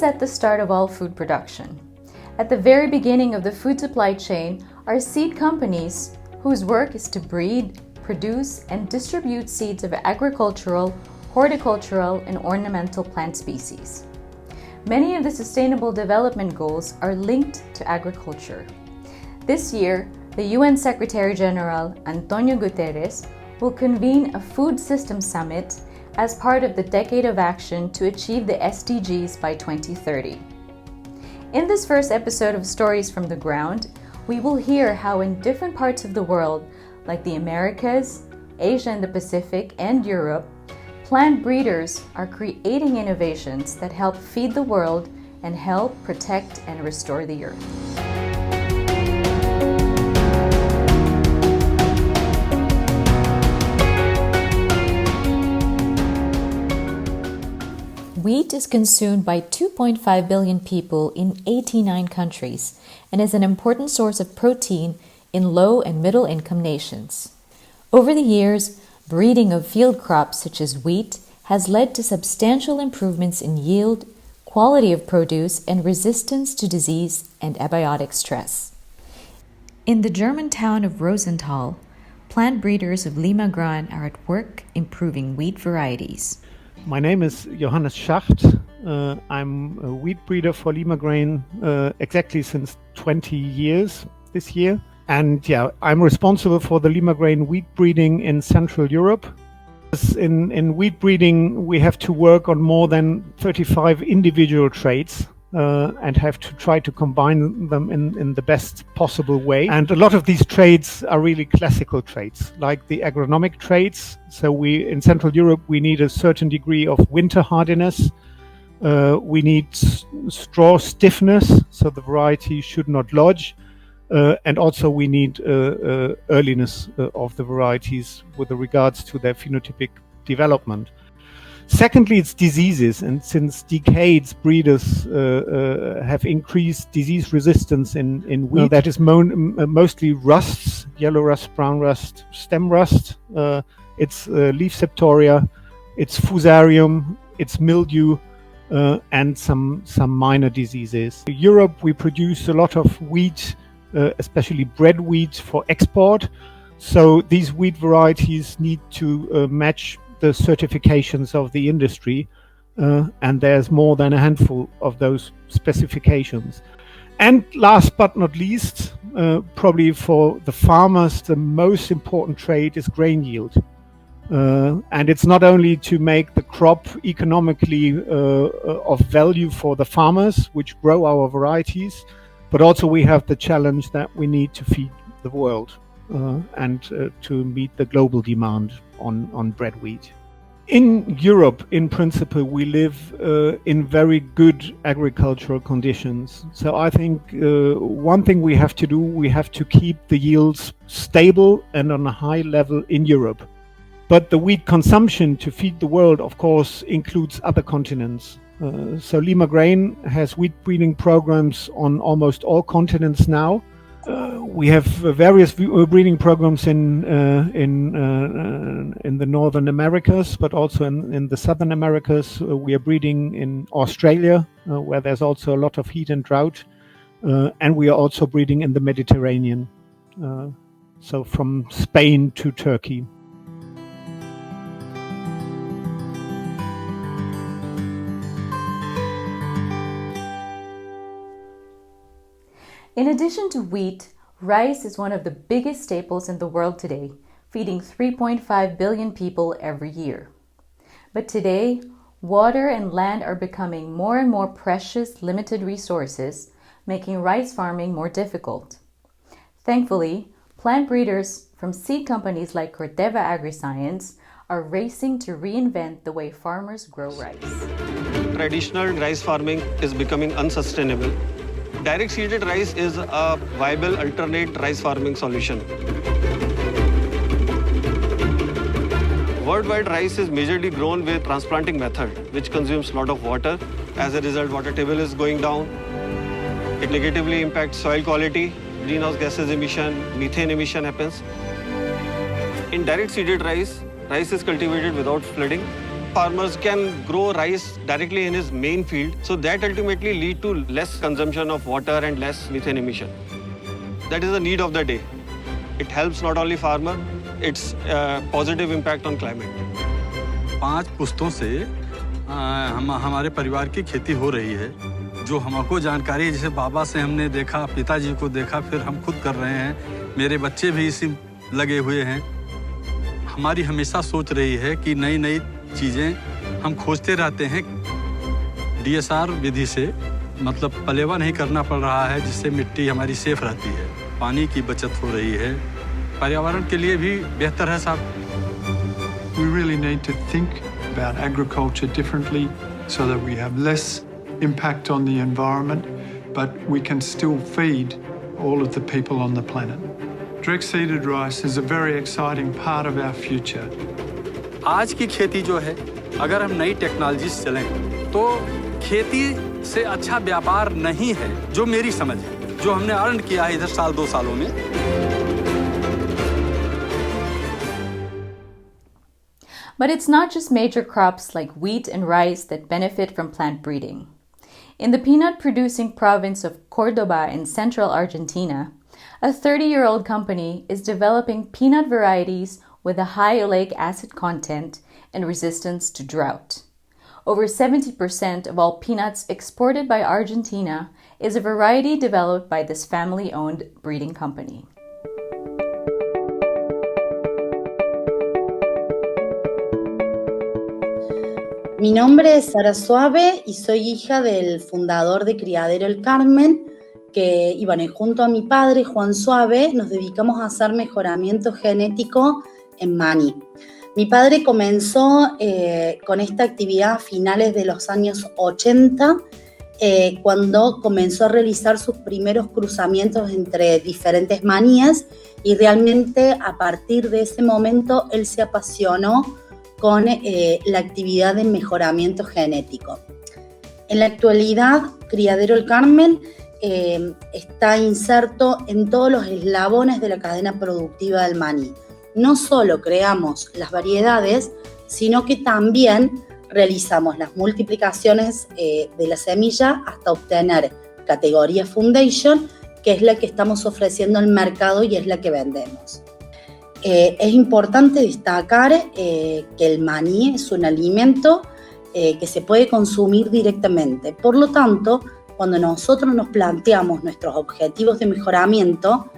is at the start of all food production. At the very beginning of the food supply chain are seed companies whose work is to breed, produce, and distribute seeds of agricultural, horticultural, and ornamental plant species. Many of the Sustainable Development Goals are linked to agriculture. This year, the UN Secretary General Anto Guterres will convene a food systems summit as part of the Decade of Action to achieve the SDGs by 2030. In this first episode of Stories from the Ground, we will hear how in different parts of the world, like the Americas, Asia and the Pacific, and Europe, plant breeders are creating innovations that help feed the world and help protect and restore the earth. Wheat is consumed by 2.5 billion people in 89 countries and is an important source of protein in low and middle income nations. Over the years, breeding of field crops such as wheat has led to substantial improvements in yield, quality of produce, and resistance to disease and abiotic stress. In the German town of Rosenthal, plant breeders of Limagran are at work improving wheat varieties. My name is Johannes Schacht. I'm a wheat breeder for Limagrain exactly since 20 years this year. And I'm responsible for the Limagrain wheat breeding in Central Europe. In wheat breeding, we have to work on more than 35 individual traits and have to try to combine them in the best possible way. And a lot of these traits are really classical traits, like the agronomic traits. So in Central Europe, we need a certain degree of winter hardiness. We need straw stiffness, so the variety should not lodge. And also we need earliness of the varieties with regards to their phenotypic development. Secondly, it's diseases, and since decades, breeders have increased disease resistance in wheat. That is mostly rusts, yellow rust, brown rust, stem rust. It's leaf septoria, it's fusarium, it's mildew, and some minor diseases. In Europe, we produce a lot of wheat, especially bread wheat for export. So these wheat varieties need to match the certifications of the industry, and there's more than a handful of those specifications. And last but not least, probably for the farmers, the most important trait is grain yield. And it's not only to make the crop economically of value for the farmers, which grow our varieties, but also we have the challenge that we need to feed the world and to meet the global demand on bread wheat. In Europe, in principle, we live in very good agricultural conditions. So I think one thing we have to do, we have to keep the yields stable and on a high level in Europe. But the wheat consumption to feed the world, of course, includes other continents. So Limagrain has wheat breeding programs on almost all continents now. We have various breeding programs in the Northern Americas, but also in the Southern Americas. We are breeding in Australia, where there's also a lot of heat and drought. And we are also breeding in the Mediterranean, so from Spain to Turkey. In addition to wheat, rice is one of the biggest staples in the world today, feeding 3.5 billion people every year. But today, water and land are becoming more and more precious, limited resources, making rice farming more difficult. Thankfully, plant breeders from seed companies like Corteva AgriScience are racing to reinvent the way farmers grow rice. Traditional rice farming is becoming unsustainable. Direct seeded rice is a viable alternate rice farming solution. Worldwide, rice is majorly grown with transplanting method, which consumes a lot of water. As a result, water table is going down. It negatively impacts soil quality, greenhouse gases emission, methane emission happens. In direct seeded rice, rice is cultivated without flooding. farmers can grow rice directly in his main field. So that ultimately lead to less consumption of water and less methane emission. That is the need of the day. It helps not only farmer, it's a positive impact on climate. 5 पुश्तों से हमारे परिवार की खेती हो रही है। जो हमको जानकारी है, जैसे बाबा से हमने देखा, पिताजी को देखा, फिर हम खुद कर रहे हैं। मेरे बच्चे भी इसी लगे हुए हैं। हमारी हमेशा सोच रही है कि नई नई चीज़ें हम खोजते रहते हैं। DSR विधि से मतलब पलेवा नहीं करना पड़ रहा है, जिससे मिट्टी हमारी सेफ रहती है। पानी की बचत हो रही है। पर्यावरण के लिए भी बेहतर है साहब। We really need to think about agriculture differently so that we have less impact on the environment, but we can still feed all of the people on the planet. Direct-seeded rice is a very exciting part of our future. आज की खेती जो है, अगर हम नई technology से चलें, तो खेती से अच्छा व्यापार नहीं है, जो मेरी समझ है, जो हमने अर्न किया है इधर साल 2 सालों में। But it's not just major crops like wheat and rice that benefit from plant breeding. In the peanut-producing province of Cordoba in central Argentina, a 30-year-old company is developing peanut varieties with a high oleic acid content and resistance to drought. Over 70% of all peanuts exported by Argentina is a variety developed by this family-owned breeding company. Mi nombre es Sara Suave y soy hija del fundador de Criadero El Carmen, y junto a mi padre, Juan Suave, nos dedicamos a hacer mejoramiento genético en maní. Mi padre comenzó con esta actividad a finales de los años 80, cuando comenzó a realizar sus primeros cruzamientos entre diferentes maníes, y realmente a partir de ese momento él se apasionó con la actividad de mejoramiento genético. En la actualidad, Criadero El Carmen está inserto en todos los eslabones de la cadena productiva del maní. No solo creamos las variedades, sino que también realizamos las multiplicaciones de la semilla hasta obtener categoría Foundation, que es la que estamos ofreciendo al mercado y es la que vendemos. Es importante destacar que el maní es un alimento que se puede consumir directamente. Por lo tanto, cuando nosotros nos planteamos nuestros objetivos de mejoramiento,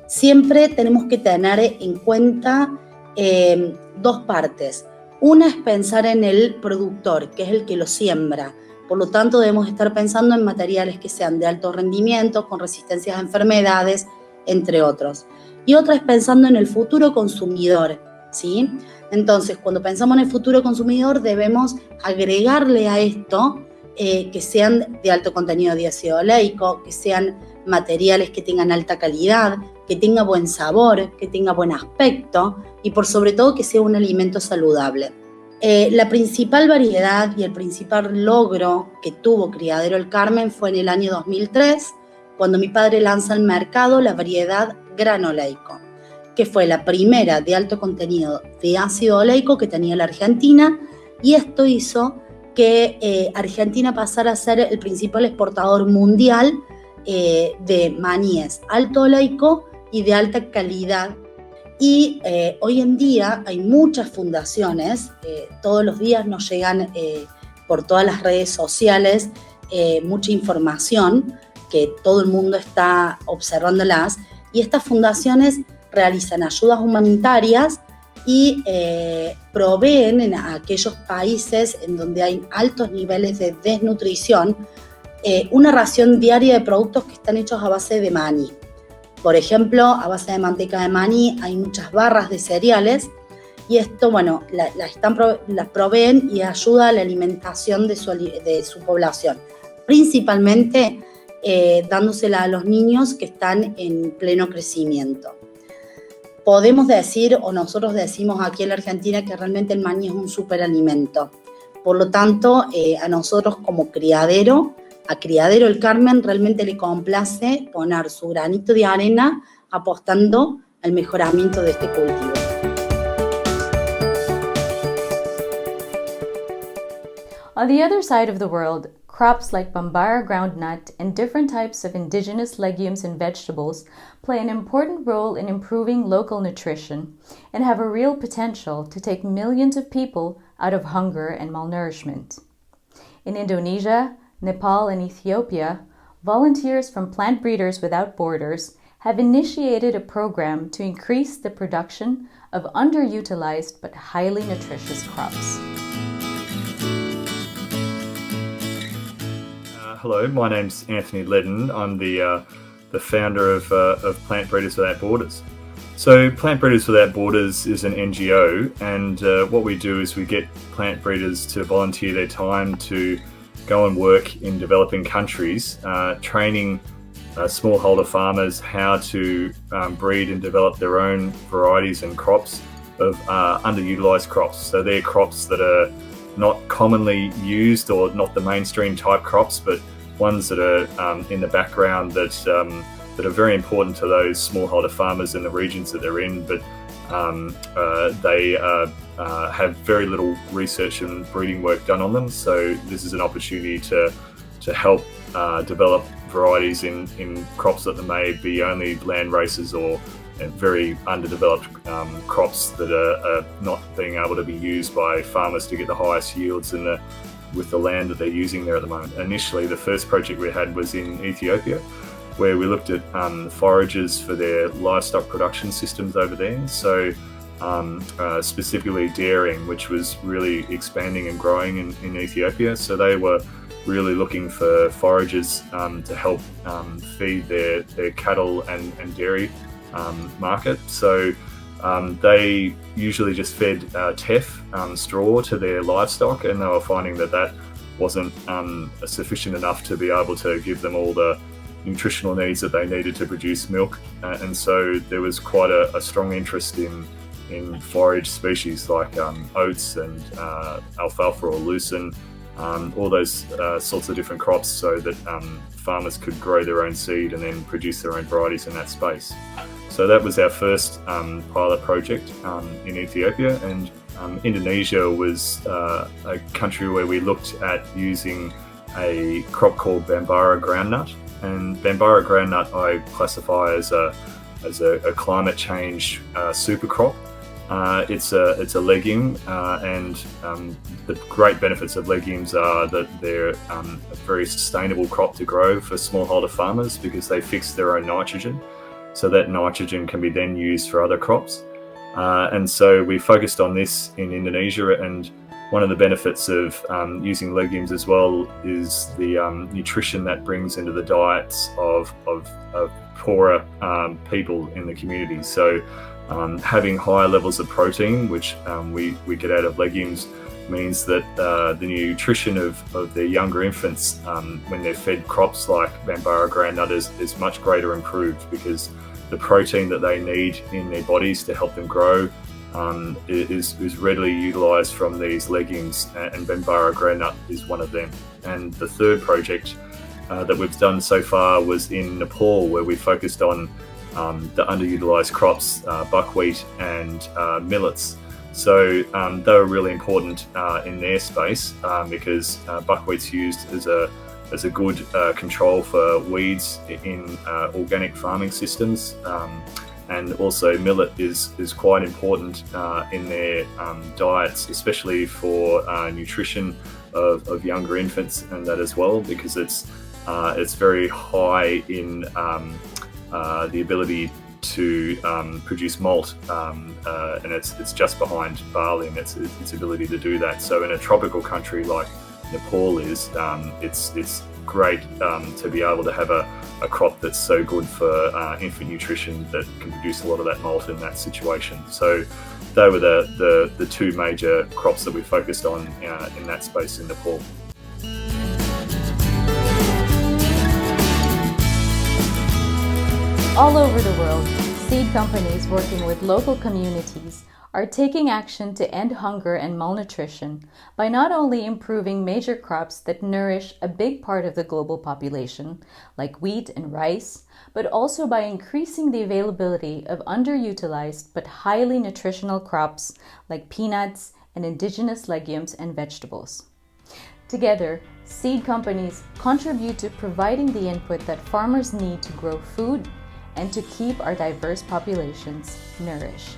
siempre tenemos que tener en cuenta 2 partes. Una es pensar en el productor, que es el que lo siembra. Por lo tanto, debemos estar pensando en materiales que sean de alto rendimiento, con resistencias a enfermedades, entre otros. Y otra es pensando en el futuro consumidor, ¿sí? Entonces, cuando pensamos en el futuro consumidor, debemos agregarle a esto que sean de alto contenido de ácido oleico, que sean materiales que tengan alta calidad, que tenga buen sabor, que tenga buen aspecto y por sobre todo que sea un alimento saludable. La principal variedad y el principal logro que tuvo Criadero El Carmen fue en el año 2003, cuando mi padre lanza al mercado la variedad Gran Oleico, que fue la primera de alto contenido de ácido oleico que tenía la Argentina, y esto hizo que Argentina pasara a ser el principal exportador mundial de maníes alto oleico y de alta calidad. Y hoy en día hay muchas fundaciones, todos los días nos llegan por todas las redes sociales mucha información que todo el mundo está observándolas, y estas fundaciones realizan ayudas humanitarias y proveen en aquellos países en donde hay altos niveles de desnutrición una ración diaria de productos que están hechos a base de maní. Por ejemplo, a base de manteca de maní hay muchas barras de cereales, y esto, las proveen y ayuda a la alimentación de su población, principalmente dándosela a los niños que están en pleno crecimiento. Podemos decir, o nosotros decimos aquí en la Argentina, que realmente el maní es un superalimento. Por lo tanto, a nosotros como criadero, a Criadero El Carmen realmente le complace poner su granito de arena apostando al mejoramiento de este cultivo. On the other side of the world, crops like bambara groundnut and different types of indigenous legumes and vegetables play an important role in improving local nutrition and have a real potential to take millions of people out of hunger and malnourishment. In Indonesia, Nepal, and Ethiopia, volunteers from Plant Breeders Without Borders have initiated a program to increase the production of underutilized but highly nutritious crops. Hello, my name's Anthony Ledden. I'm the founder of Plant Breeders Without Borders. So Plant Breeders Without Borders is an NGO, and what we do is we get plant breeders to volunteer their time to go and work in developing countries, training smallholder farmers how to breed and develop their own varieties and crops of underutilized crops. So they're crops that are not commonly used or not the mainstream type crops, but ones that are in the background that are very important to those smallholder farmers in the regions that they're in, but they have very little research and breeding work done on them. So this is an opportunity to help develop varieties in crops that may be only land races or very underdeveloped crops that are not being able to be used by farmers to get the highest yields with the land that they're using there at the moment. Initially, the first project we had was in Ethiopia, where we looked at forages for their livestock production systems over there. So specifically dairying, which was really expanding and growing in Ethiopia. So they were really looking for forages to help feed their cattle and dairy market. So they usually just fed teff, straw, to their livestock, and they were finding that wasn't sufficient enough to be able to give them all the nutritional needs that they needed to produce milk. And so there was quite a strong interest in forage species like oats and alfalfa or lucerne, all those sorts of different crops, so that farmers could grow their own seed and then produce their own varieties in that space. So that was our first pilot project in Ethiopia, and Indonesia was a country where we looked at using a crop called bambara groundnut. And bambara groundnut I classify as a climate change super crop. It's a legume, and the great benefits of legumes are that they're a very sustainable crop to grow for smallholder farmers because they fix their own nitrogen. So that nitrogen can be then used for other crops. And so we focused on this in Indonesia, and one of the benefits of using legumes as well is the nutrition that brings into the diets of poorer people in the community. So having higher levels of protein, which we get out of legumes, means that the nutrition of their younger infants, when they're fed crops like bambara groundnut, is much greater improved, because the protein that they need in their bodies to help them grow is readily utilised from these legumes, and bambara groundnut is one of them. And the third project that we've done so far was in Nepal, where we focused on the underutilised crops, buckwheat and millets. So they were really important in their space because buckwheat's used as a good control for weeds in organic farming systems, and also millet is quite important in their diets, especially for nutrition of younger infants and that as well, because it's very high in the ability to produce malt, and it's just behind barley in its ability to do that. So in a tropical country like Nepal it's great to be able to have a crop that's so good for infant nutrition that can produce a lot of that malt in that situation. So they were the two major crops that we focused on in that space in Nepal. All over the world, seed companies working with local communities are taking action to end hunger and malnutrition by not only improving major crops that nourish a big part of the global population, like wheat and rice, but also by increasing the availability of underutilized but highly nutritional crops like peanuts and indigenous legumes and vegetables. Together, seed companies contribute to providing the input that farmers need to grow food and to keep our diverse populations nourished.